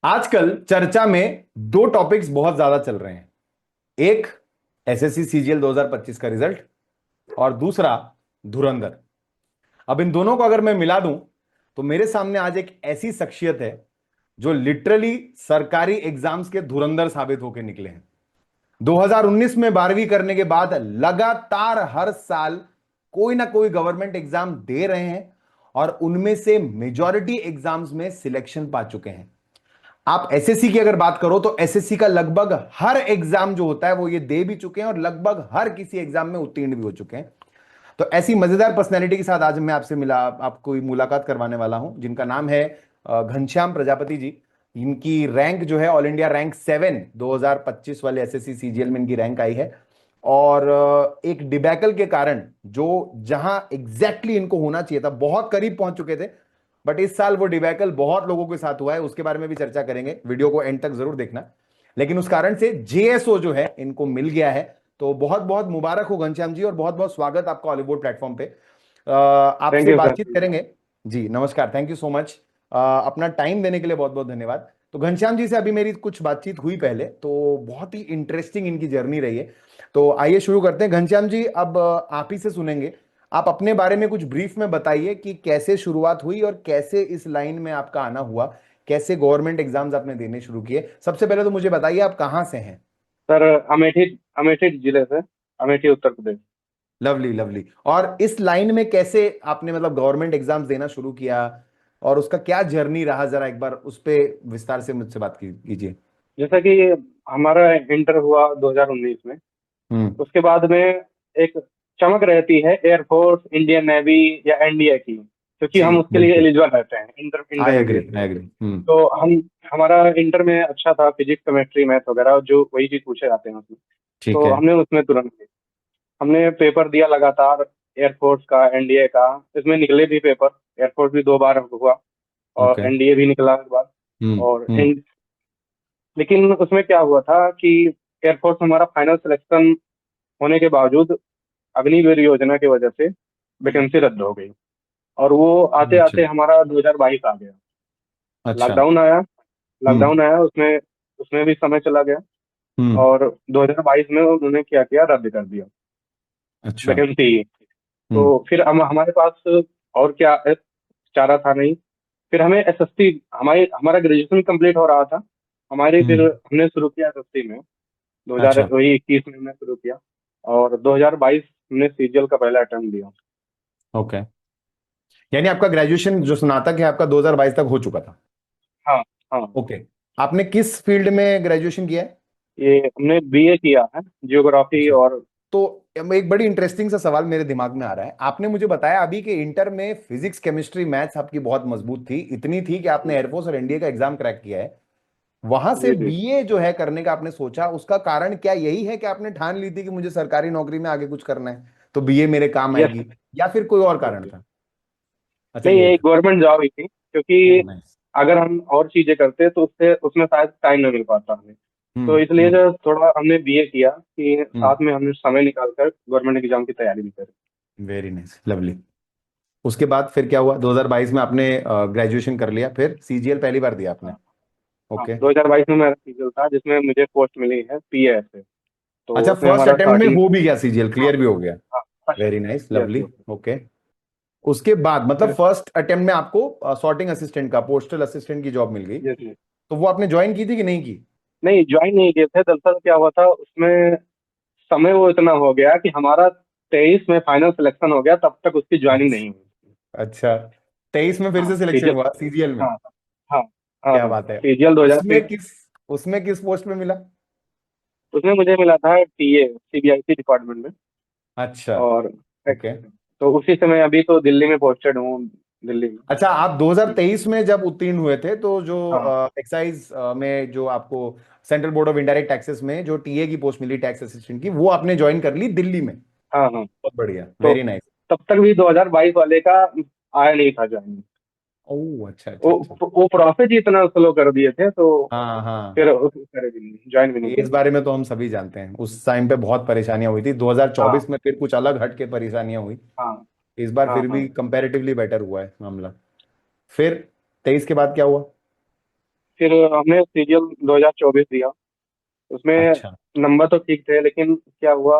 आजकल चर्चा में दो टॉपिक्स बहुत ज्यादा चल रहे हैं। एक एसएससी सीजीएल 2025 का रिजल्ट और दूसरा धुरंधर। अब इन दोनों को अगर मैं मिला दूं तो मेरे सामने आज एक ऐसी शख्सियत है जो लिटरली सरकारी एग्जाम्स के धुरंधर साबित होकर निकले हैं। 2019 में 12वीं करने के बाद लगातार हर साल कोई ना कोई गवर्नमेंट एग्जाम दे रहे हैं और उनमें से मेजॉरिटी एग्जाम्स में सिलेक्शन पा चुके हैं। आप एसएससी की अगर बात करो तो एसएससी का लगभग हर एग्जाम जो होता है वो ये दे भी चुके हैं और लगभग हर किसी एग्जाम में उत्तीर्ण भी हो चुके हैं। तो ऐसी मजेदार पर्सनैलिटी के साथ आज मैं आपसे आपको मुलाकात करवाने वाला हूं, जिनका नाम है घनश्याम प्रजापति जी। इनकी रैंक जो है ऑल इंडिया रैंक 7 2025 वाले एसएससी सीजीएल में इनकी रैंक आई है। और एक डिबैकल के कारण जो जहां एग्जैक्टली इनको होना चाहिए था बहुत करीब पहुंच चुके थे, बट इस साल वो डिबैकल बहुत लोगों के साथ हुआ है। उसके बारे में भी चर्चा करेंगे, वीडियो को एंड तक जरूर देखना। लेकिन उस कारण से जेएसओ जो है इनको मिल गया है। तो बहुत बहुत मुबारक हो घनश्याम जी और बहुत बहुत स्वागत आपका हॉलीवुड प्लेटफॉर्म पे। थैंक आपसे यू सर। बातचीत करेंगे। जी नमस्कार, थैंक यू सो मच। अपना टाइम देने के लिए बहुत बहुत धन्यवाद। तो घनश्याम जी से अभी मेरी कुछ बातचीत हुई पहले, तो बहुत ही इंटरेस्टिंग इनकी जर्नी रही है। तो आइए शुरू करते हैं। घनश्याम जी, अब आप ही से सुनेंगे। आप अपने बारे में कुछ ब्रीफ में बताइए कि कैसे शुरुआत हुई और कैसे इस लाइन में आपका आना हुआ, कैसे गवर्नमेंट एग्जाम्स आपने देने शुरू किए। सबसे पहले तो मुझे बताइए आप कहाँ से हैं। सर, अमेठी अमेठी जिले से, अमेठी उत्तर प्रदेश। Lovely lovely. और इस लाइन में कैसे आपने मतलब गवर्नमेंट एग्जाम्स देना शुरू किया और उसका क्या जर्नी रहा, जरा एक बार उस पे विस्तार से मुझसे बात कीजिए। जैसा कि हमारा इंटर हुआ 2019 में, हम्म। उसके बाद में एक चमक रहती है एयरफोर्स, इंडियन नेवी या एनडीए की, क्योंकि जी हम उसके लिए बिल्कुल। एलिजिबल रहते हैं आई एग्री, इंटरमीडिएट आई के लिए। एग्री। हम्म। तो हम हमारा इंटर में अच्छा था, फिजिक्स केमिस्ट्री मैथ वगैरह, जो वही चीज पूछे जाते हैं उसमें। ठीक तो है। हमने उसमें तुरंत हमने पेपर दिया लगातार, एयरफोर्स का, एनडीए का। इसमें निकले भी पेपर, एयरफोर्स भी 2 बार हुआ और ओके। एनडीए भी निकला एक बार। हम्म। और हम्म। लेकिन उसमें क्या हुआ था कि एयरफोर्स में हमारा फाइनल सिलेक्शन होने के बावजूद अग्निवीर योजना की वजह से वैकेंसी रद्द हो गई। और वो आते अच्छा। आते हमारा 2022 आ गया। अच्छा। लॉकडाउन आया। हम्म। लॉकडाउन आया, उसमें उसमें भी समय चला गया। हम्म। और 2022 में उन्होंने क्या किया, रद्द कर दिया अच्छा। वैकेंसी। तो हम्म। फिर हम हमारे पास और क्या चारा था नहीं। फिर हमें एसएससी, हमारा ग्रेजुएशन कंप्लीट हो रहा था हमारी। फिर हम्म। हमने शुरू किया एसएससी में, 2000 अच्छा। वही 21 में हमने शुरू किया। और 2022 हमने सीजीएल का पहला अटेम्प्ट दिया। ओके। यानी आपका ग्रेजुएशन जो स्नातक है आपका 2022 तक हो चुका था। हाँ, हाँ। ओके। आपने किस फील्ड में ग्रेजुएशन किया है। ये हमने बीए किया है, जियोग्राफी। अच्छा। और तो एक बड़ी इंटरेस्टिंग सा सवाल मेरे दिमाग में आ रहा है। आपने मुझे बताया अभी कि इंटर में फिजिक्स केमिस्ट्री मैथ्स आपकी बहुत मजबूत थी, इतनी थी कि आपने एयरफोर्स और एनडीए का एग्जाम क्रैक किया है। वहां से जी, जी। बीए जो है करने का आपने सोचा, उसका कारण क्या यही है कि आपने ठान ली थी कि मुझे सरकारी नौकरी में आगे कुछ करना है तो बीए मेरे काम यस। आएगी, या फिर कोई और कारण यस। था। अच्छा, नहीं, यही ये था। गवर्नमेंट जॉब ही थी, ओह क्योंकि नाइस। अगर हम और चीजें करते तो उससे उसमें शायद टाइम नहीं मिल पाता हमें। तो हम्म। इसलिए हम्म। जो थोड़ा हमने बीए किया कि हम्म। साथ में हमने समय निकाल कर गवर्नमेंट एग्जाम की तैयारी भी करी। Very nice, lovely. उसके बाद फिर क्या हुआ? 2022 में आपने ग्रेजुएशन कर लिया, फिर सीजीएल पहली बार दिया आपने। हाँ, हाँ। ओके। 2022 में मेरा रिजल्ट था, जिसमें मुझे पोस्ट मिली है पीए से। तो अच्छा, उसमें फर्स्ट हमारा अटेम्प्ट में स्टार्टिंग। हो भी गया, सीजीएल हाँ, क्लियर भी हो गया। हाँ। First. Very nice, yes, lovely. Yes. Okay. उसके बाद मतलब फिर। फर्स्ट अटेम्प्ट में आपको सॉर्टिंग असिस्टेंट का, पोस्टल असिस्टेंट की जॉब मिल गई। Yes, yes. तो वो आपने ज्वाइन की थी कि नहीं की? नहीं, ज्वाइन नहीं किए थे। दरअसल क्या हुआ था उसमें, समय वो इतना हो गया कि हमारा 23 में फाइनल सिलेक्शन हो गया, तब तक उसकी ज्वाइनिंग नहीं अच्छा। हुई। अच्छा। 23 में फिर हाँ, से सिलेक्शन सीजीएल। हुआ सीजीएल में। हाँ, हाँ, हाँ, क्या हाँ। बात है। सीजीएल 2000 उसमें किस उसमें किस पोस्ट में मिला? उसमें मुझे मिला था टीए, सीबीआईसी डिपार्टमेंट में। अच्छा। और ओके। तो उसी समय, अभी तो दिल्ली में पोस्टेड हूँ, दिल्ली में। अच्छा, आप 2023 में जब उत्तीर्ण हुए थे तो जो हाँ, एक्साइज में जो आपको central board of indirect taxes में जो टीए की पोस्ट मिली टैक्स असिस्टेंट की, वो आपने ज्वाइन कर ली दिल्ली में। हाँ, हाँ। बहुत बढ़िया, तो वेरी नाइस। तब तक भी 2022 वाले का आया नहीं था ज्वाइन। ओह अच्छा अच्छा वो अच्छा। वो प्रोसेस ही इतना स्लो कर दिए थे, तो हाँ हाँ। फिर उस करे भी नहीं, ज्वाइन भी नहीं इस किया। बारे में तो हम सभी जानते हैं, उस टाइम पे बहुत परेशानियां हुई थी। हाँ, 2024 में फिर कुछ अलग हट के परेशानियां हुई। हाँ, इस बार हाँ, फिर हाँ। भी कंपैरेटिवली बेटर हुआ है मामला। फिर 23 के बाद क्या हुआ? फिर हमने सीजीएल 2024 दिया। उसमें अच्छा। नंबर तो ठीक थे, लेकिन क्या हुआ,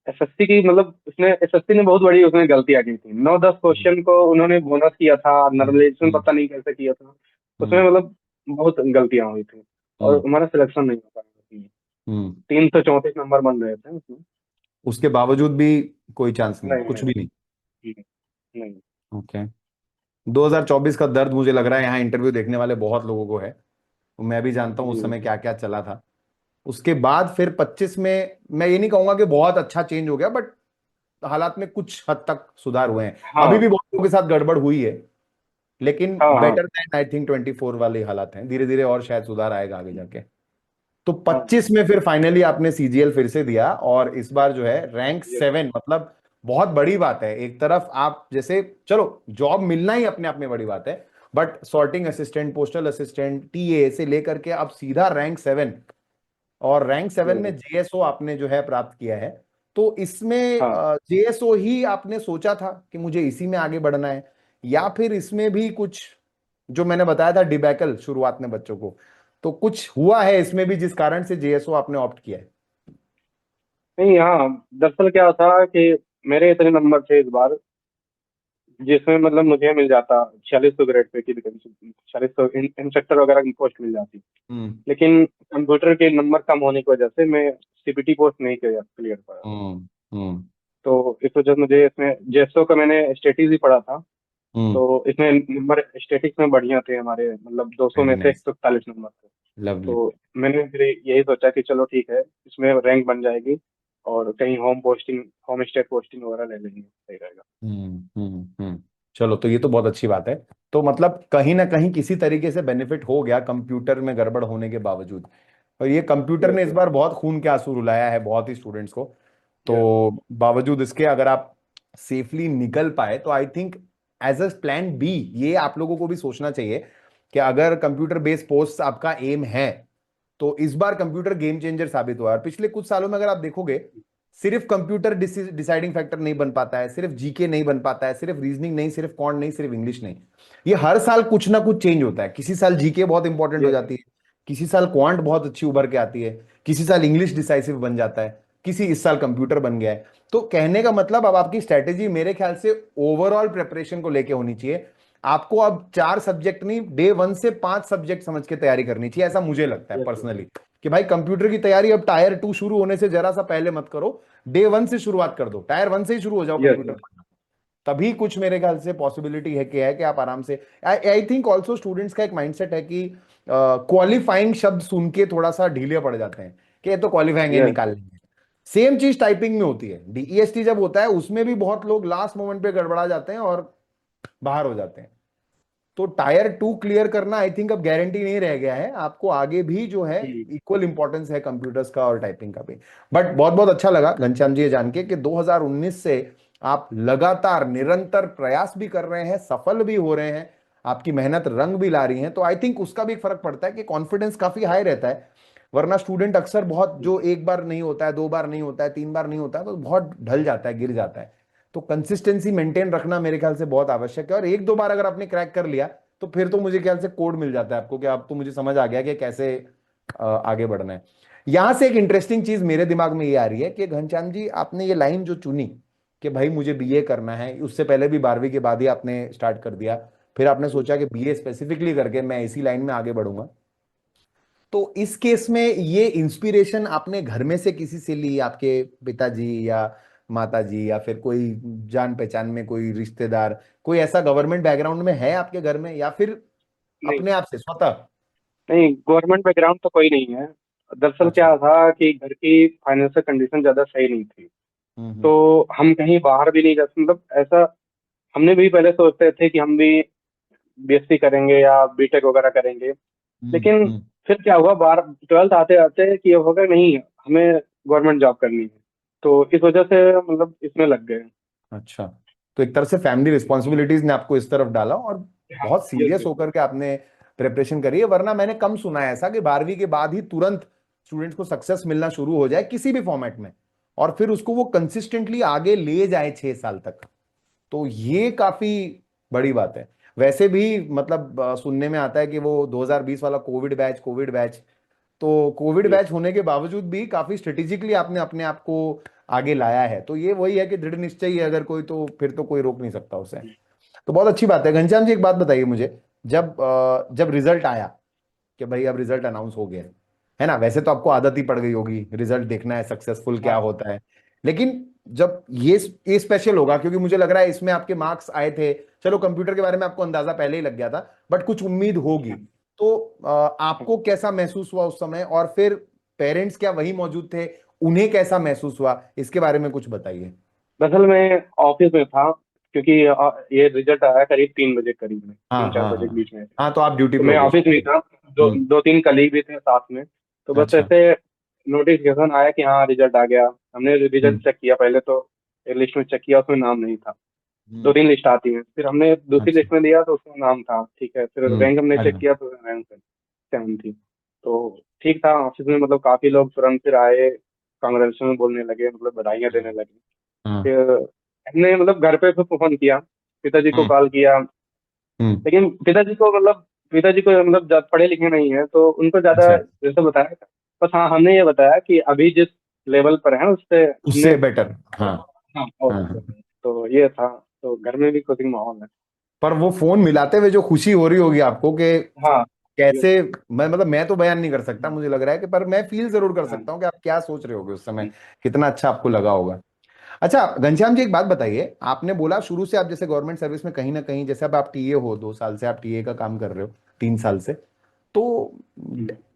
एसएससी की मतलब उसने एसएससी ने बहुत बड़ी उसमें गलतियां की थी। 9-10 हम्म। क्वेश्चन को उन्होंने बोनस किया था, हम्म। नॉर्मलाइजेशन हम्म। पता नहीं कैसे किया था। उसमें हम्म। मतलब बहुत गलतियां हुई थी, और हम्म। हमारा सिलेक्शन नहीं हो पाया। हम्म। 334 नंबर बन रहे थे उसमें। उसके बावजूद भी कोई चांस नहीं, नहीं कुछ नहीं भी नहीं। नहीं नहीं। ओके। 2024 का दर्द मुझे लग रहा है यहाँ इंटरव्यू देखने वाले बहुत लोगों को है। मैं भी जानता हूँ उस जी समय क्या क्या चला था। उसके बाद फिर 25 में मैं ये नहीं कहूंगा कि बहुत अच्छा चेंज हो गया, बट हालात में कुछ हद तक सुधार हुए हैं। अभी हाँ भी बहुत लोगों के साथ गड़बड़ हुई है, लेकिन हाँ हाँ बेटर देन आई थिंक 24 वाले हालात हैं। धीरे धीरे और शायद सुधार आएगा आगे जाके। तो हाँ। 25 में फिर फाइनली आपने सीजीएल फिर से दिया, और इस बार जो है रैंक Yes. 7, मतलब बहुत बड़ी बात है। एक तरफ आप जैसे, चलो जॉब मिलना ही अपने आप में बड़ी बात है, but sorting assistant, postal assistant, TA से लेकर के अब सीधा रैंक 7, और रैंक 7 में Yes. जेएसओ आपने जो है प्राप्त किया है। तो इसमें हाँ। जेएसओ ही आपने सोचा था कि मुझे इसी में आगे बढ़ना है, या फिर इसमें भी कुछ जो मैंने बताया था डिबैकल शुरुआत में बच्चों को, तो कुछ हुआ है इसमें भी जिस कारण से जेएसओ आपने ऑप्ट किया है? नहीं, हाँ, दरअसल क्या था कि मेरे इतने नंबर थे इस बार, जिसमें मतलब मुझे मिल जाता 4600 ग्रेड पे की वैकेंसी, 4600 इंस्ट्रक्टर वगैरह की पोस्ट मिल जाती। हम्म। लेकिन कंप्यूटर के नंबर कम होने की वजह से मैं सीपीटी पोस्ट नहीं क्लियर पाया। हम्म। हम्म। तो इस वजह से मुझे इसमें जेएसओ का मैंने स्टेटिक्स ही पढ़ा था। हम्म। तो इसमें नंबर स्टेटिक्स में बढ़िया थे हमारे, मतलब 200 वेरी में से नाइस। 141 नंबर थे। लवली। तो मैंने फिर यही सोचा कि चलो ठीक है, इसमें रैंक बन जाएगी, और कहीं होम स्टेट पोस्टिंग वगैरह ले लेंगे, सही रहेगा। चलो, तो ये तो बहुत अच्छी बात है। तो मतलब कहीं ना कहीं किसी तरीके से बेनिफिट हो गया कंप्यूटर में गड़बड़ होने के बावजूद। और ये कंप्यूटर यस ने इस बार बहुत खून के आंसू रुलाया है बहुत ही स्टूडेंट्स को। यस। तो बावजूद इसके अगर आप सेफली निकल पाए तो I think as a plan B ये आप लोगों को भी सोचना चाहिए कि अगर कंप्यूटर बेस्ड पोस्ट आपका एम है, तो इस बार कंप्यूटर गेम चेंजर साबित हुआ है। और पिछले कुछ सालों में अगर आप देखोगे, सिर्फ कंप्यूटर डिसाइडिंग फैक्टर नहीं बन पाता है, सिर्फ जीके नहीं बन पाता है, सिर्फ रीजनिंग नहीं, सिर्फ कॉन्ट नहीं, सिर्फ इंग्लिश नहीं। ये हर साल कुछ ना कुछ चेंज होता है। किसी साल जीके बहुत इंपॉर्टेंट हो यस जाती है, किसी साल क्वांट बहुत अच्छी उभर के आती है, किसी साल इंग्लिश डिसाइसिव बन जाता है, इस साल कंप्यूटर बन गया है। तो कहने का मतलब अब आपकी स्ट्रैटेजी मेरे ख्याल से ओवरऑल प्रिपरेशन को लेके होनी चाहिए। आपको अब 4 सब्जेक्ट नहीं, डे 1 से 5 सब्जेक्ट समझ के तैयारी करनी चाहिए, ऐसा मुझे लगता है यस। पर्सनली। कि भाई कंप्यूटर की तैयारी अब टायर 2 शुरू होने से जरा सा पहले मत करो, डे 1 से शुरुआत कर दो, टायर 1 से ही शुरू हो जाओ यस कंप्यूटर पढ़ना। तभी कुछ मेरे ख्याल से पॉसिबिलिटी है कि आप आराम से। आई थिंक ऑल्सो स्टूडेंट्स का एक माइंडसेट है कि क्वालिफाइंग शब्द सुन के थोड़ा सा ढीले पड़ जाते हैं कि ये तो क्वालिफाइंग है, यस। निकाल लेंगे। सेम चीज टाइपिंग में होती है, डीईएसटी जब होता है उसमें भी बहुत लोग लास्ट मोमेंट पे गड़बड़ा जाते हैं और बाहर हो जाते हैं। तो टायर 2 क्लियर करना आई थिंक अब गारंटी नहीं रह गया है, आपको आगे भी जो है जी इक्वल इंपॉर्टेंस है कंप्यूटर्स का और टाइपिंग का भी। बट बहुत बहुत अच्छा लगा घनश्याम जी ये जान के कि 2019 से आप लगातार निरंतर प्रयास भी कर रहे हैं, सफल भी हो रहे हैं, आपकी मेहनत रंग भी ला रही है। तो आई थिंक उसका भी एक फर्क पड़ता है कि कॉन्फिडेंस काफी हाई रहता है। वरना स्टूडेंट अक्सर बहुत, जो एक बार नहीं होता है, 2 बार नहीं होता है, 3 बार नहीं होता है, तो बहुत ढल जाता है, गिर जाता है। तो कंसिस्टेंसी मेंटेन रखना मेरे ख्याल से बहुत आवश्यक है। और 1-2 बार अगर आपने क्रैक कर लिया, तो फिर तो मुझे ख्याल से कोड मिल जाता है आपको कि अब तो मुझे समझ आ गया कि कैसे आगे बढ़ना है। यहां से एक इंटरेस्टिंग चीज मेरे दिमाग में ये आ रही है कि घनश्याम जी आपने ये लाइन जो चुनी कि भाई मुझे बीए करना है, उससे पहले भी 12वीं के बाद ही आपने स्टार्ट कर दिया, फिर आपने सोचा कि बीए स्पेसिफिकली करके मैं इसी लाइन में आगे बढ़ूंगा। तो इस केस में ये इंस्पिरेशन आपने घर में से किसी से ली, आपके पिताजी या माताजी, या फिर कोई जान पहचान में कोई रिश्तेदार, कोई ऐसा गवर्नमेंट बैकग्राउंड में है आपके घर में, या फिर नहीं अपने आप से स्वतः? नहीं, गवर्नमेंट बैकग्राउंड तो कोई नहीं है। दरअसल अच्छा। क्या था कि घर की फाइनेंशियल कंडीशन ज्यादा सही नहीं थी। हम्म। तो हम कहीं बाहर भी नहीं जा, मतलब ऐसा हमने भी पहले सोचते थे कि हम भी बीएससी करेंगे या बीटेक वगैरह करेंगे। हम्म। लेकिन हम्म। फिर क्या हुआ, 12 12th आते आते कि ये होगा नहीं, हमें गवर्नमेंट जॉब करनी है। तो इस वजह से मतलब इसमें लग गए। अच्छा। तो एक तरह से फैमिली रिस्पॉन्सिबिलिटीज ने आपको इस तरफ डाला, और हाँ। बहुत यस सीरियस यस। होकर के आपने प्रिपरेशन करी है। वरना मैंने कम सुना है ऐसा कि 12वीं के बाद ही तुरंत स्टूडेंट्स को सक्सेस मिलना शुरू हो जाए किसी भी फॉर्मेट में, और फिर उसको वो कंसिस्टेंटली आगे ले जाए 6 साल तक। तो ये काफी बड़ी बात है। वैसे भी मतलब सुनने में आता है कि वो 2020 वाला कोविड बैच, तो कोविड जी बैच होने के बावजूद भी काफी स्ट्रेटेजिकली आपने अपने आप को आगे लाया है। तो ये वही है कि दृढ़ निश्चय ही है अगर कोई, तो फिर तो कोई रोक नहीं सकता उसे। तो बहुत अच्छी बात है। घनश्याम जी एक बात बताइए मुझे, जब रिजल्ट आया कि भाई अब रिजल्ट अनाउंस हो गया है ना, वैसे तो आपको आदत ही पड़ गई होगी रिजल्ट देखना है, सक्सेसफुल क्या हाँ होता है, लेकिन जब ये स्पेशल होगा क्योंकि मुझे लग रहा है इसमें आपके मार्क्स आए थे। चलो कंप्यूटर के बारे में आपको अंदाजा पहले ही लग गया था, बट कुछ उम्मीद होगी। तो आपको कैसा महसूस हुआ उस समय, और फिर पेरेंट्स क्या वही मौजूद थे, उन्हें कैसा महसूस हुआ, इसके बारे में कुछ बताइए। दरअसल मैं ऑफिस में था, क्योंकि ये रिजल्ट आया करीब 3 बजे करीब में, हाँ 3-4 बजे के हाँ बीच में। हाँ, तो आप ड्यूटी तो पे मैं हो गए। ऑफिस में ही था, दो हम्म। दो तीन कलीग भी थे साथ में। तो बस अच्छा। ऐसे नोटिफिकेशन आया कि हाँ रिजल्ट आ गया। हमने हम्म रिजल्ट चेक किया पहले तो, लिस्ट में चेक किया, उसमें नाम नहीं था। दो हम्म। तीन लिस्ट आती है, फिर हमने दूसरी अच्छा। लिस्ट में दिया तो उसमें नाम था, ठीक है। फिर रैंक हमने चेक अच्छा। किया तो रैंक 7 थी। तो ठीक था। ऑफिस में मतलब काफी लोग तुरंत फिर आए, कांग्रेचुलेशन बोलने लगे, मतलब बधाइयाँ देने लगे। हाँ। फिर हमने मतलब घर पे फिर फोन किया, पिताजी को हम्म कॉल किया। हम्म। लेकिन पिताजी को मतलब पढ़े लिखे नहीं है, तो उनको ज्यादा अच्छा, जैसे बताया था। बस हाँ, हमने ये बताया कि अभी जिस लेवल पर है उससे हमने, उससे बेटर। हाँ हाँ और हाँ ऊपर। हाँ। तो ये था। तो घर में भी खुशी माहौल है। पर वो फोन मिलाते हुए जो खुशी हो रही होगी आपको कि हाँ ये कैसे, मैं मतलब मैं तो बयान नहीं कर सकता, मुझे लग रहा है कि, पर मैं फील जरूर कर हाँ सकता हूँ कि आप क्या सोच रहे होगे उस समय, कितना अच्छा आपको लगा होगा। अच्छा घनश्याम जी एक बात बताइए, आपने बोला शुरू से आप जैसे गवर्नमेंट सर्विस में कहीं ना कहीं, जैसे अब आप टीए हो, 2 साल से आप टीए का काम कर रहे हो, 3 साल से, तो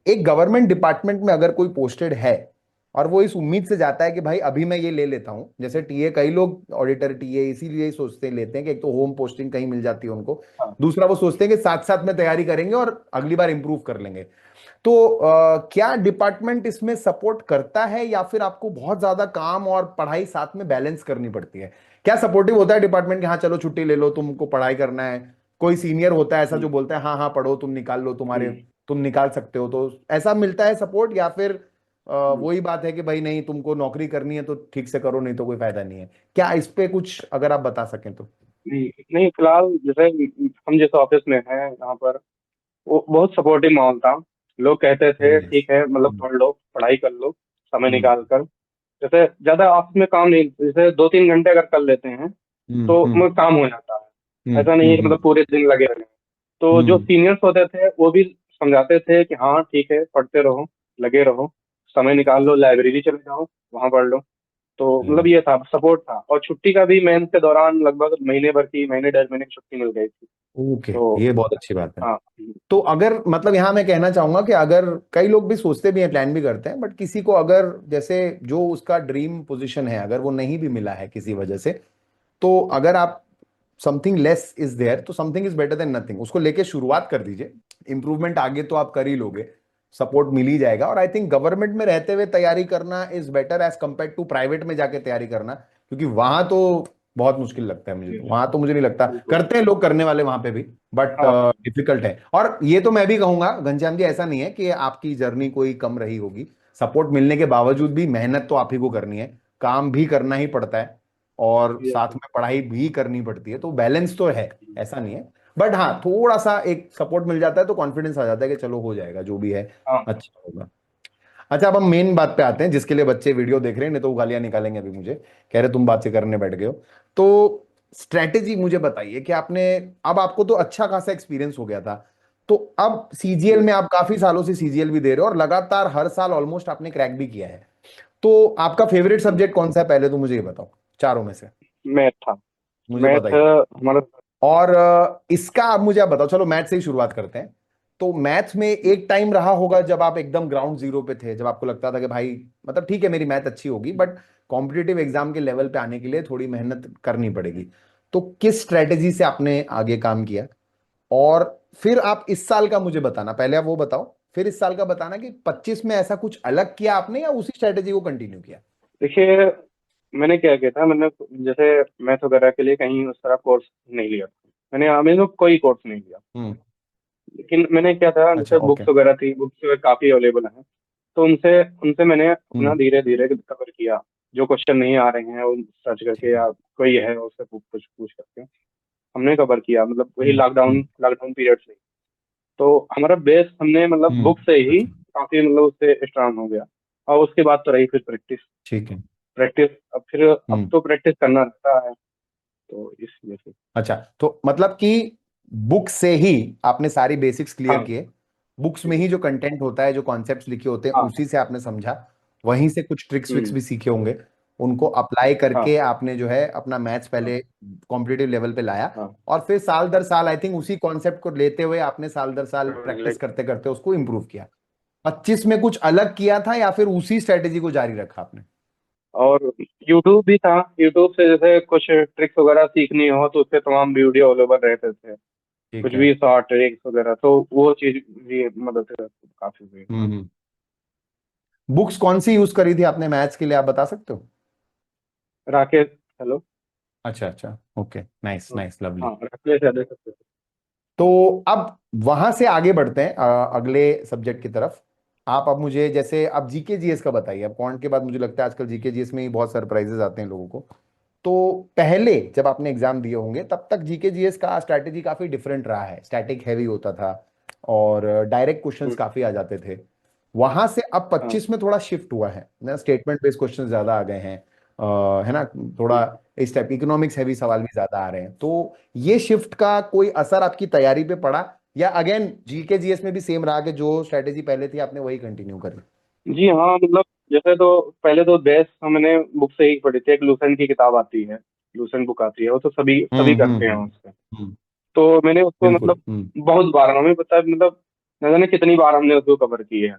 एक गवर्नमेंट डिपार्टमेंट में अगर कोई पोस्टेड है और वो इस उम्मीद से जाता है कि भाई अभी मैं ये ले लेता हूं, जैसे टीए, कई लोग ऑडिटर टीए इसीलिए ही सोचते लेते हैं कि एक तो होम पोस्टिंग कहीं मिल जाती है उनको, हाँ। दूसरा वो सोचते हैं कि साथ साथ में तैयारी करेंगे और अगली बार इंप्रूव कर लेंगे। तो क्या डिपार्टमेंट इसमें सपोर्ट करता है, या फिर आपको बहुत ज्यादा काम और पढ़ाई साथ में बैलेंस करनी पड़ती है? क्या सपोर्टिव होता है डिपार्टमेंट कि हाँ चलो छुट्टी ले लो, तुमको पढ़ाई करना है? कोई सीनियर होता है ऐसा जो बोलता है हाँ हाँ पढ़ो, तुम निकाल लो, तुम निकाल सकते हो, तो ऐसा मिलता है सपोर्ट, या फिर वही बात है कि भाई नहीं, तुमको नौकरी करनी है तो ठीक से करो, नहीं तो कोई फायदा नहीं है? क्या इस पे कुछ अगर आप बता सकें तो। नहीं नहीं, फिलहाल जैसे हम जिस ऑफिस में हैं यहाँ पर, वो बहुत सपोर्टिव माहौल था। लोग कहते थे वेरी नाइस। ठीक है, मतलब पढ़ लो, पढ़ाई कर लो समय हम्म निकाल कर। जैसे ज्यादा ऑफिस में काम नहीं, जैसे 2-3 घंटे अगर कर लेते हैं हम्म तो हम्म मतलब काम हो जाता है। हम्म ऐसा नहीं है कि हम्म मतलब पूरे दिन लगे रहे। तो जो हम्म सीनियर्स होते थे वो भी समझाते थे कि हाँ ठीक है, पढ़ते रहो, लगे रहो, समय निकाल लो, लाइब्रेरी चले जाओ, वहां पढ़ लो। तो मतलब हम्म। ये था, सपोर्ट था। और छुट्टी का भी मेंस के दौरान लगभग महीने भर की, महीने 1.5 महीने की छुट्टी मिल गई थी। ओके, तो ये बहुत अच्छी बात है। हाँ। तो अगर मतलब यहाँ मैं कहना चाहूंगा कि अगर कई लोग भी सोचते भी हैं, प्लान भी करते हैं, बट किसी को अगर जैसे जो उसका ड्रीम पोजीशन है अगर वो नहीं भी मिला है किसी वजह से, तो अगर आप समथिंग लेस इज देयर तो something is better than nothing, उसको लेके शुरुआत कर दीजिए। इंप्रूवमेंट आगे तो आप कर ही लोगे, सपोर्ट मिल ही जाएगा। और आई थिंक गवर्नमेंट में रहते हुए तैयारी करना is better as compare to private में जाके तैयारी करना, क्योंकि वहां तो बहुत मुश्किल लगता है मुझे, तो वहां तो मुझे नहीं लगता, बिल्कुल। करते हैं लोग करने वाले वहां पे भी, बट हाँ डिफिकल्ट है। और ये तो मैं भी कहूंगा घनश्याम जी, ऐसा नहीं है कि आपकी जर्नी कोई कम रही होगी, सपोर्ट मिलने के बावजूद भी मेहनत तो आप ही को करनी है, काम भी करना ही पड़ता है, और ये साथ में पढ़ाई भी करनी पड़ती है, तो बैलेंस तो है, ऐसा नहीं है। बट हाँ, थोड़ा सा एक सपोर्ट मिल जाता है तो कॉन्फिडेंस आ जाता है कि चलो हो जाएगा जो भी है, हाँ। अच्छा होगा। अच्छा अब हम मेन बात पे आते हैं, जिसके लिए बच्चे वीडियो देख रहे हैं, नहीं तो वो गालियां निकालेंगे अभी मुझे, कह रहे तुम बात से करने बैठ गए हो। तो स्ट्रेटेजी मुझे बताइए कि आपने, अब आपको तो अच्छा खासा एक्सपीरियंस हो गया था, तो अब सीजीएल में आप काफी सालों से सीजीएल भी दे रहे हो और लगातार हर साल ऑलमोस्ट आपने क्रैक भी किया है, तो आपका फेवरेट सब्जेक्ट कौन सा है, पहले तो मुझे ये बताओ चारों में से, मैथ था। मुझे मैथ बताइए। हमारा। और इसका आप मुझे आप बताओ, चलो मैथ से ही शुरुआत करते हैं। तो मैथ में एक टाइम रहा होगा जब आप एकदम ग्राउंड जीरो पे थे, जब आपको लगता था कि भाई मतलब ठीक है मेरी मैथ अच्छी होगी, बट कॉम्पिटिटिव एग्जाम के लेवल पे आने के लिए थोड़ी मेहनत करनी पड़ेगी, तो किस स्ट्रेटेजी से आपने आगे काम किया? और फिर आप इस साल का मुझे बताना, पहले आप वो बताओ, फिर इस साल का बताना कि 25 में ऐसा कुछ अलग किया आपने या उसी स्ट्रेटेजी को कंटिन्यू किया। देखिए, मैंने क्या किया था, मैंने जैसे मैथ वगैरह के लिए कहीं उस तरह कोर्स नहीं लिया था। मैंने कोई कोर्स नहीं लिया। हम्म। लेकिन मैंने क्या था, अच्छा जैसे ओके। बुक्स वगैरह थी, बुक्स काफ़ी अवेलेबल हैं। तो उनसे उनसे मैंने अपना हम्म। धीरे धीरे कवर किया। जो क्वेश्चन नहीं आ रहे हैं वो सर्च करके, ठीक है। या कोई है उससे पूछ पूछ पूछ करके। हमने कवर किया, मतलब वही हम्म, लॉकडाउन हम्म, लॉकडाउन पीरियड से। तो हमारा बेस हमने मतलब बुक से ही अच्छा, काफी मतलब उससे स्ट्रांग हो गया। और उसके बाद तो रही फिर प्रैक्टिस। ठीक है। प्रैक्टिस अब फिर अब हम्म, तो प्रैक्टिस करना रहता है, तो इस वजह से। अच्छा, तो मतलब कि बुक से ही आपने सारी बेसिक्स क्लियर हाँ किए, बुक्स में ही जो कंटेंट होता है, जो कॉन्सेप्ट्स लिखे होते हैं, हाँ। उसी से आपने समझा, वहीं से कुछ ट्रिक्स विक्स हम्म। भी सीखे होंगे, उनको अप्लाई करके हाँ आपने जो है अपना मैथ्स हाँ पहले कॉम्पिटिटिव लेवल पे लाया, हाँ। और फिर साल दर साल आई थिंक उसी कॉन्सेप्ट को लेते हुए आपने साल दर साल प्रैक्टिस लाइक, करते करते उसको इम्प्रूव किया। 25 में कुछ अलग किया था या फिर उसी स्ट्रेटेजी को जारी रखा आपने? और यूट्यूब भी था। यूट्यूब से जैसे कुछ ट्रिक्स वगैरह सीखनी हो तो उससे तमाम वीडियो अवेलेबल रहते थे। ठीक कुछ है। भी शॉर्ट ट्रिक्स वगैरह, तो वो चीज भी मदद काफी हुई। हम्म। बुक्स कौन सी यूज करी थी आपने मैथ्स के लिए, आप बता सकते हो? राकेश, हेलो। अच्छा अच्छा, ओके, नाइस नाइस, लवली। हाँ, राकेश यादव सकते थे। तो अब वहां से आगे बढ़ते हैं अगले सब्जेक्ट की तरफ। आप अब मुझे जैसे अब जीके जीएस का बताइए। अब क्वांट के बाद मुझे लगता है आजकल जीके जीएस में ही बहुत सरप्राइजेस आते हैं लोगों को। तो पहले जब आपने एग्जाम दिए होंगे तब तक जीके जीएस का स्ट्रैटेजी काफी डिफरेंट रहा है, स्टैटिक हैवी होता था और डायरेक्ट क्वेश्चंस हम्म, काफी आ जाते थे। वहां से अब हाँ। 25 में थोड़ा शिफ्ट हुआ है ना, स्टेटमेंट बेस्ड क्वेश्चन ज्यादा आ गए हैं, है ना, थोड़ा हम्म। इस टाइप इकोनॉमिक्स हैवी सवाल भी ज्यादा आ रहे हैं। तो ये शिफ्ट का कोई असर आपकी तैयारी पे पड़ा, या अगेन जीके जीएस में भी सेम रहा कि जो स्ट्रेटेजी पहले थी आपने वही कंटिन्यू करी? जी हाँ, मतलब जैसे तो पहले तो बेस हमने बुक से ही पढ़ी थी। एक लूसेंट की किताब आती है, लूसेंट बुक आती है, वो तो सभी सभी करते हैं उससे। हम्म, तो मैंने उसको बिल्कुल। मतलब बहुत बार, हमें पता है मतलब न जाने कितनी बार हमने उसको कवर की है।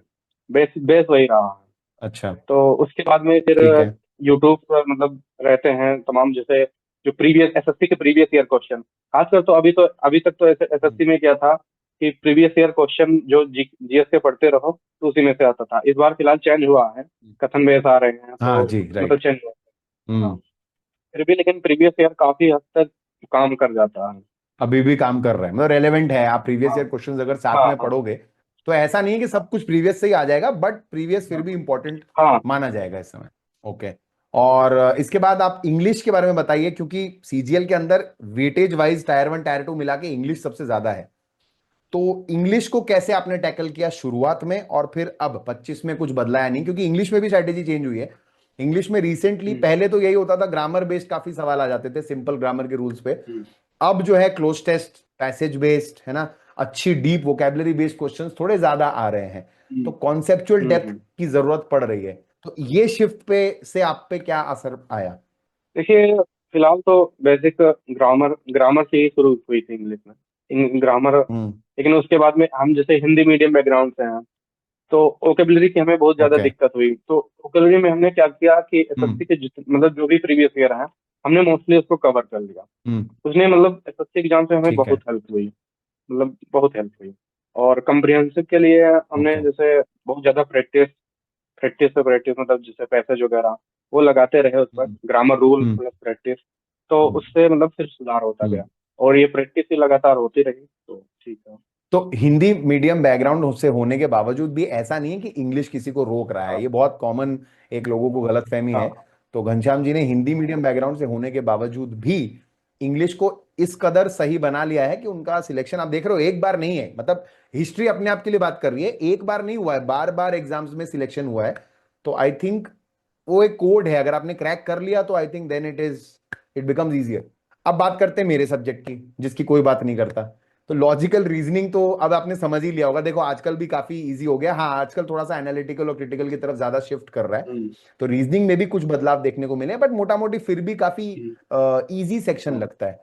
बेस बेस वही रहा है। अच्छा, तो उसके बाद में फिर ठीक है। यूट्यूब पर मतलब रहते हैं तमाम, जैसे जो प्रीवियस एसएससी के प्रीवियस ईयर क्वेश्चन, खासकर तो अभी तक तो एसएससी में क्या था कि प्रीवियस ईयर क्वेश्चन जो जीएस के पढ़ते रहो तो उसी में से आता था। इस बार फिलहाल चेंज हुआ है, कथन बेस आ रहे हैं, हाँ तो जी, मतलब राइट। चेंज हुआ है। हाँ, हम्म। फिर भी लेकिन प्रीवियस ईयर काफी हद तक काम कर जाता है। अभी भी काम कर रहा है, मतलब रेलेवेंट है। आप प्रीवियस हाँ ईयर क्वेश्चंस अगर साथ हाँ में हाँ पढ़ोगे तो ऐसा नहीं है कि हाँ सब कुछ प्रीवियस से ही आ जाएगा, बट प्रीवियस फिर भी इंपॉर्टेंट हाँ। माना जाएगा इस समय। ओके। और इसके बाद आप इंग्लिश के बारे में बताइए, क्योंकि सीजीएल के अंदर weightage wise tier one tier two मिला के इंग्लिश सबसे ज्यादा है। तो इंग्लिश को कैसे आपने टैकल किया शुरुआत में, और फिर अब 25 में कुछ बदला या नहीं, क्योंकि इंग्लिश में भी स्ट्रैटेजी चेंज हुई है। इंग्लिश में रिसेंटली, हम्म, पहले तो यही होता था, ग्रामर बेस्ड काफी सवाल आ जाते थे सिंपल ग्रामर के रूल्स पे। हम्म, अब जो है क्लोज टेस्ट, पैसेज बेस्ड, है ना, अच्छी डीप वोकेबलरी बेस्ड क्वेश्चंस थोड़े ज्यादा आ रहे हैं। तो हम्म, कॉन्सेप्चुअल डेप्थ हम्म। की जरूरत पड़ रही है। तो ये शिफ्ट पे से आप पे क्या असर आया? देखिए, फिलहाल तो बेसिक ग्रामर ग्रामर से ही शुरू हुई थी इंग्लिश में, इन ग्रामर। हम्म। लेकिन उसके बाद में हम जैसे हिंदी मीडियम बैकग्राउंड से हैं, तो वोकेबलरी की हमें बहुत ज्यादा ओके। दिक्कत हुई। तो वोकेबलरी में हमने क्या किया कि हम्म, एसएससी के मतलब जो भी प्रीवियस ईयर है, हमने मोस्टली उसको कवर कर लिया। हम्म, उसने मतलब एसएससी एग्जाम से हमें ठीक है। बहुत हेल्प हुई, मतलब बहुत हेल्प हुई। और कम्प्रिहेंसिव के लिए हमने ओके। जैसे बहुत ज्यादा प्रैक्टिस प्रैक्टिस पे प्रैक्टिस, मतलब जैसे पैसेज वगैरह वो लगाते रहे उस पर, हम्म, ग्रामर रूल हम्म, प्लस प्रैक्टिस। तो हम्म, उससे मतलब फिर सुधार होता हम्म। गया। और ये प्रैक्टिस ही लगातार होती रही, तो ठीक है। तो हिंदी मीडियम बैकग्राउंड से होने के बावजूद भी ऐसा नहीं है कि इंग्लिश किसी को रोक रहा है, हाँ ये बहुत कॉमन एक लोगों को गलतफहमी है। हाँ। तो घनश्याम जी ने हिंदी मीडियम बैकग्राउंड से होने के बावजूद भी इंग्लिश को इस कदर सही बना लिया है कि उनका सिलेक्शन आप देख रहे हो, एक बार नहीं है, मतलब हिस्ट्री अपने आप के लिए बात कर रही है, एक बार नहीं हुआ है, बार बार एग्जाम्स में सिलेक्शन हुआ है। तो आई थिंक वो एक कोड है, अगर आपने क्रैक कर लिया तो I think then it becomes easier. अब बात करते हैं मेरे सब्जेक्ट की, जिसकी कोई बात नहीं करता। तो लॉजिकल रीजनिंग तो अब आपने समझ ही लिया होगा। देखो आजकल भी काफी इजी हो गया, हाँ आजकल थोड़ा सा एनालिटिकल और क्रिटिकल की तरफ ज्यादा शिफ्ट कर रहा है। हम्म, तो रीजनिंग में भी कुछ बदलाव देखने को मिले, बट मोटा मोटी फिर भी काफी हम्म, इजी सेक्शन हाँ लगता है।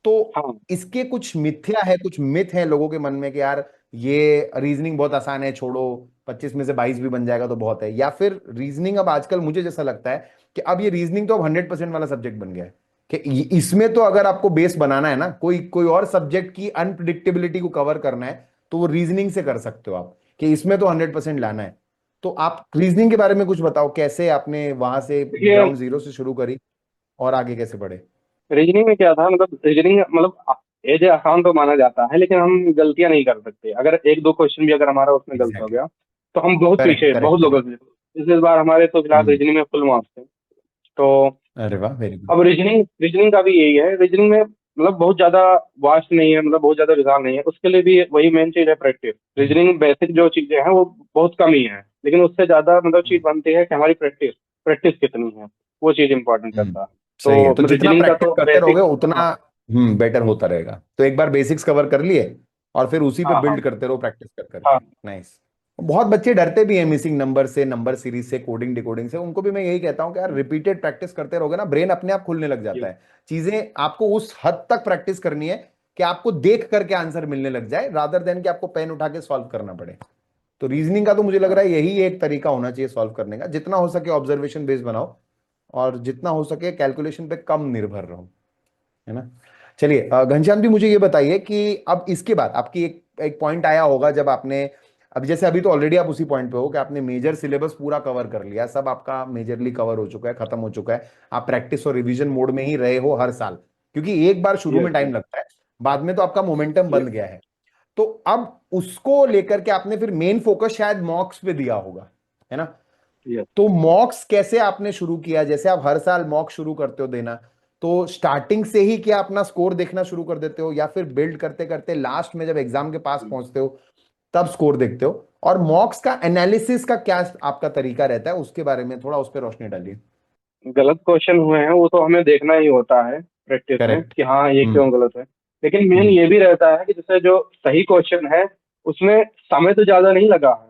तो हाँ। इसके कुछ मिथ्या है, कुछ मिथ है लोगों के मन में कि यार ये रीजनिंग बहुत आसान है, छोड़ो, 25 में से 22 भी बन जाएगा तो बहुत है, या फिर रीजनिंग अब आजकल मुझे जैसा लगता है कि अब ये रीजनिंग तो अब 100% वाला सब्जेक्ट बन गया है, कि इसमें तो अगर आपको बेस बनाना है ना, कोई कोई और सब्जेक्ट की अनप्रिडिक्टेबिलिटी को कवर करना है, तो वो रीजनिंग से कर सकते हो आप, कि इसमें तो 100% लाना है। तो आप रीजनिंग के बारे में कुछ बताओ, कैसे आपने वहां से देखिए, ग्राउंड जीरो से शुरू करी और आगे कैसे बढ़े? रीजनिंग में क्या था, मतलब रीजनिंग मतलब एज आसान तो माना जाता है, लेकिन हम गलतियां नहीं कर सकते। अगर एक दो क्वेश्चन भी अगर हमारा उसमें गलत हो एग्जैक्टली। गया तो हम बहुत करेक्ट पीछे, बहुत करेक्ट लोगों करेक्ट। से। इस बार हमारे तो फिलहाल हम्म। रीजनिंग में फुल मार्क्स थे। तो अरे वाह, वेरी गुड। अब रीजनिंग रीजनिंग का भी यही है। रीजनिंग में मतलब बहुत ज्यादा वास्ट नहीं है, मतलब बहुत ज्यादा विशाल नहीं है, उसके लिए भी वही मेन चीज है, प्रैक्टिस। रीजनिंग बेसिक जो चीजें हैं वो बहुत कम ही है, लेकिन उससे ज्यादा मतलब चीज हम्म। बनती है कि हमारी प्रैक्टिस प्रैक्टिस कितनी है, वो चीज इंपॉर्टेंट हम्म, करता है। सही है। तो तो जितना रीजनिंग का प्रैक्टिस तो करते रहोगे बेसिक। उतना हाँ। बेटर हम्म, होता रहेगा। तो एक बार बेसिक्स कवर कर लिए और फिर उसी पे हाँ हाँ बिल्ड करते रहो, प्रैक्टिस कर करके। हाँ। नाइस। बहुत बच्चे डरते भी हैं मिसिंग नंबर से, नंबर सीरीज से, कोडिंग डिकोडिंग से। उनको भी मैं यही कहता हूँ कि यार रिपीटेड प्रैक्टिस करते रहोगे ना, ब्रेन अपने आप खुलने लग जाता ये है। चीजें आपको उस हद तक प्रैक्टिस करनी है कि आपको देख करके आंसर मिलने लग जाए, रादर देन कि आपको पेन उठा के सॉल्व करना पड़े। तो रीजनिंग का तो मुझे लग हाँ। रहा है यही एक तरीका होना चाहिए सॉल्व करने का, जितना हो सके ऑब्जर्वेशन बेस्ड बनाओ और जितना हो सके कैलकुलेशन पे कम निर्भर रहो, है ना। चलिए घनश्याम जी मुझे ये बताइए कि अब इसके बाद आपकी एक एक पॉइंट आया होगा जब आपने, अब जैसे अभी तो ऑलरेडी आप उसी पॉइंट पे हो कि आपने मेजर सिलेबस पूरा कवर कर लिया, सब आपका मेजरली कवर हो चुका है, खत्म हो चुका है। आप प्रैक्टिस और रिवीजन मोड में ही रहे हो हर साल, क्योंकि एक बार शुरू में यस टाइम यस लगता है, बाद में तो आपका मोमेंटम बन यस गया है। तो अब उसको लेकर के आपने फिर मेन फोकस शायद मॉक्स पे दिया होगा, है ना। यस। तो मॉक्स कैसे आपने शुरू किया? जैसे आप हर साल मॉक शुरू करते हो देना, तो स्टार्टिंग से ही क्या अपना स्कोर देखना शुरू कर देते हो, या फिर बिल्ड करते करते लास्ट में जब एग्जाम के पास पहुंचते हो तब स्कोर देखते हो? और मॉक्स का एनालिसिस का क्या आपका तरीका रहता है, उसके बारे में थोड़ा उस पर रोशनी डालिए। गलत क्वेश्चन हुए हैं वो तो हमें देखना ही होता है प्रैक्टिस में करेक्ट। कि हाँ ये हम्म। क्यों गलत है। लेकिन मेन हम्म। ये भी रहता है कि जैसे जो सही क्वेश्चन है उसमें समय तो ज्यादा नहीं लगा है।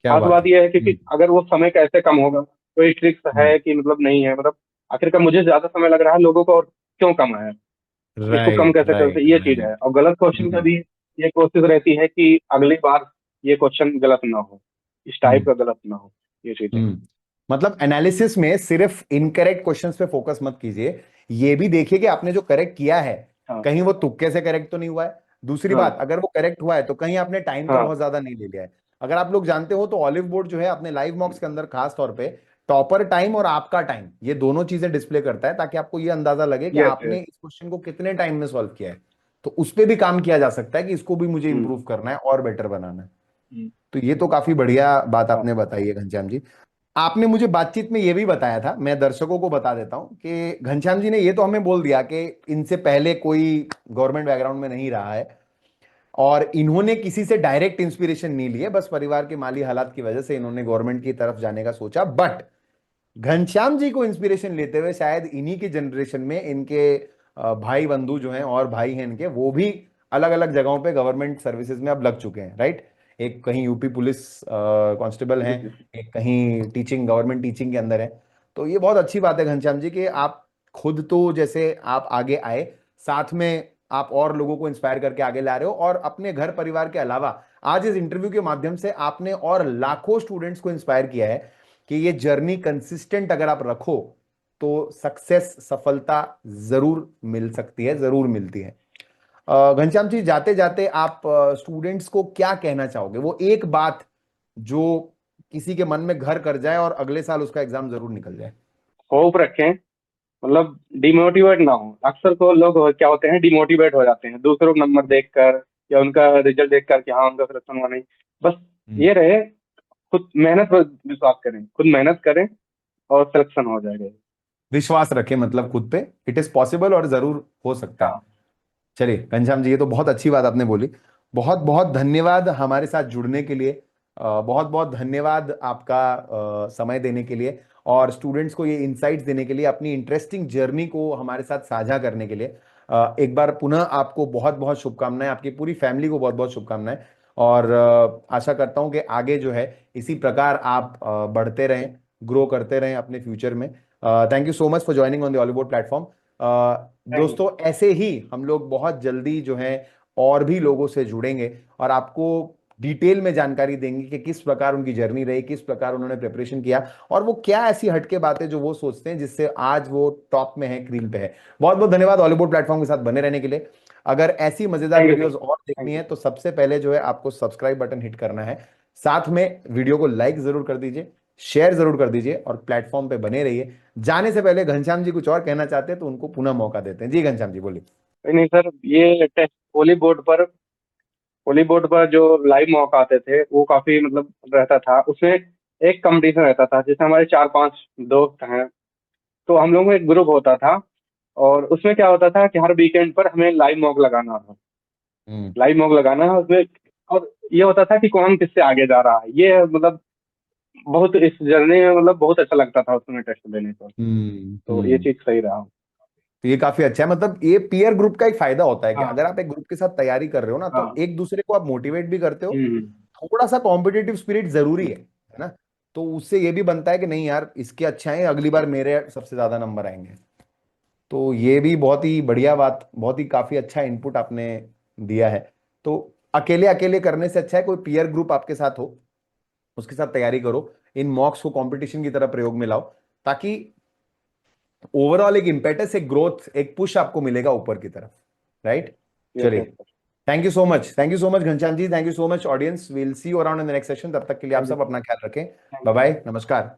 क्या खास बात बात है। यह है हम्म। क्योंकि अगर वो समय कैसे कम होगा, कोई ट्रिक्स हम्म। है कि मतलब नहीं है, मतलब आखिरकार मुझे ज्यादा समय लग रहा है, लोगों को और क्यों कम है, इसको कम राइट कैसे करते, राइट ये चीज राइट। है। और गलत क्वेश्चन का हम्म। भी ये कोशिश रहती है कि अगली बार ये क्वेश्चन गलत ना हो, इस टाइप हम्म। का गलत ना हो, ये चीज है। हम्म। मतलब एनालिसिस में सिर्फ इनकरेक्ट क्वेश्चंस पे फोकस मत कीजिए, ये भी देखिए कि आपने जो करेक्ट किया है हाँ कहीं वो तुक्के से करेक्ट तो नहीं हुआ है। दूसरी हाँ बात, अगर वो करेक्ट हुआ है तो कहीं आपने टाइम तो हाँ। बहुत ज्यादा नहीं ले लिया है। अगर आप लोग जानते हो तो ऑलिव बोर्ड जो है अपने लाइव मॉक्स के अंदर खास तौर पे टॉपर टाइम और आपका टाइम, ये दोनों चीजें डिस्प्ले करता है, ताकि आपको ये अंदाजा लगे कि यस आपने यस। इस क्वेश्चन को कितने टाइम में सॉल्व किया है। तो उस पर भी काम किया जा सकता है कि इसको भी मुझे हम्म इंप्रूव करना है और बेटर बनाना है। हम्म, तो ये तो काफी बढ़िया बात हाँ आपने बताई है घनश्याम जी। आपने मुझे बातचीत में यह भी बताया था, मैं दर्शकों को बता देता हूं कि घनश्याम जी ने ये तो हमें बोल दिया कि इनसे पहले कोई गवर्नमेंट बैकग्राउंड में नहीं रहा है और इन्होंने किसी से डायरेक्ट इंस्पिरेशन नहीं लिए, बस परिवार के माली हालात की वजह से इन्होंने गवर्नमेंट की तरफ जाने का सोचा। बट घनश्याम जी को इंस्पिरेशन लेते हुए शायद इन्हीं की जनरेशन में इनके भाई बंधु जो हैं और भाई हैं इनके, वो भी अलग अलग जगहों पे गवर्नमेंट सर्विसेज में अब लग चुके हैं, राइट। एक कहीं यूपी पुलिस कांस्टेबल हैं, जी एक कहीं टीचिंग, गवर्नमेंट टीचिंग के अंदर है। तो ये बहुत अच्छी बात है घनश्याम जी कि आप खुद तो जैसे आप आगे आए, साथ में आप और लोगों को इंस्पायर करके आगे ला रहे हो, और अपने घर परिवार के अलावा आज इस इंटरव्यू के माध्यम से आपने और लाखों स्टूडेंट्स को इंस्पायर किया है कि ये जर्नी कंसिस्टेंट अगर आप रखो तो सक्सेस, सफलता जरूर मिल सकती है, जरूर मिलती है। घनश्याम जी जाते जाते आप स्टूडेंट्स को क्या कहना चाहोगे, वो एक बात जो किसी के मन में घर कर जाए और अगले साल उसका एग्जाम जरूर निकल जाए। होप रखें, मतलब डिमोटिवेट ना हो। अक्सर तो लोग क्या होते हैं, डिमोटिवेट हो जाते हैं दूसरों का नंबर देखकर या उनका रिजल्ट देखकर कि हाँ उनका सिलेक्शन हुआ नहीं। बस हम्म। ये रहे, खुद मेहनत पर विश्वास करें, खुद मेहनत करें और सिलेक्शन हो जाएगा। विश्वास रखें मतलब खुद पे, इट इज पॉसिबल और जरूर हो सकता है। हाँ। चलिए घनश्याम जी ये तो बहुत अच्छी बात आपने बोली। बहुत बहुत धन्यवाद हमारे साथ जुड़ने के लिए। बहुत बहुत धन्यवाद आपका समय देने के लिए और स्टूडेंट्स को ये इंसाइट्स देने के लिए, अपनी इंटरेस्टिंग जर्नी को हमारे साथ साझा करने के लिए। एक बार पुनः आपको बहुत बहुत शुभकामनाएं, आपकी पूरी फैमिली को बहुत बहुत शुभकामनाएं। और आशा करता हूं कि आगे जो है इसी प्रकार आप बढ़ते रहें, ग्रो करते रहें अपने फ्यूचर में। Thank you so much for joining on the Hollywood platform. Thank you. दोस्तों ऐसे ही हम लोग बहुत जल्दी जो है और भी लोगों से जुड़ेंगे और आपको डिटेल में जानकारी देंगे कि किस प्रकार उनकी जर्नी रही, किस प्रकार उन्होंने प्रिपरेशन किया और वो क्या ऐसी हटके बातें जो वो सोचते हैं जिससे आज वो टॉप में है, क्रीम पे है। बहुत बहुत धन्यवाद हॉलीवुड प्लेटफॉर्म के साथ बने रहने के लिए। अगर ऐसी मजेदार थैंक यू वीडियोस और देखनी थैंक है यू। तो सबसे पहले जो है आपको सब्सक्राइब बटन हिट करना है, साथ में वीडियो को लाइक जरूर कर दीजिए, शेयर जरूर कर दीजिए और प्लेटफॉर्म पे बने रहिए। जाने से पहले घनश्याम जी कुछ और कहना चाहते हैं तो उनको पुनः मौका देते हैं। जी घनश्याम जी बोलिए। नहीं सर, ये टेस्ट वॉलीबोर्ड पर जो लाइव मौका आते थे वो काफी मतलब रहता था। उसमें एक कंपटीशन रहता था, जैसे हमारे चार पांच दोस्त हैं तो हम लोग में एक ग्रुप होता था और उसमें क्या होता था कि हर वीकेंड पर हमें लाइव मॉक लगाना था, हम्म। लाइव मॉक लगाना है उसमें। और ये होता था कि कौन किससे आगे जा रहा है, ये मतलब बहुत इस जर्नी में मतलब बहुत अच्छा लगता था उसमें टेस्ट देने को। हम्म। तो ये चीज सही रहा। तो ये काफी अच्छा है, मतलब ये पीयर ग्रुप का एक फायदा होता है कि हाँ अगर आप एक ग्रुप के साथ तैयारी कर रहे हो ना, तो हाँ। एक दूसरे को आप मोटिवेट भी करते हो। हम्म। थोड़ा सा कॉम्पिटिटिव स्पिरिट जरूरी है ना। तो उससे ये भी बनता है कि नहीं यार, इसके अच्छा है, अगली बार मेरे सबसे ज्यादा नंबर आएंगे। तो ये भी बहुत ही बढ़िया बात, बहुत ही काफी अच्छा इनपुट आपने दिया है। तो अकेले अकेले करने से अच्छा है कोई पीयर ग्रुप आपके साथ हो, उसके साथ तैयारी करो, इन मॉक्स को कंपटीशन की तरह प्रयोग में लाओ, ताकि ओवरऑल एक इम्पेटस, एक ग्रोथ, एक पुश आपको मिलेगा ऊपर की तरफ। राइट। यस चलिए, yes. Thank you so much, thank you so much Ghanshyam ji, thank you so much audience, will see you around in the next session. तब तक के लिए आप थैंक यू सब सर। अपना ख्याल रखें। Thank bye you. बाय, नमस्कार।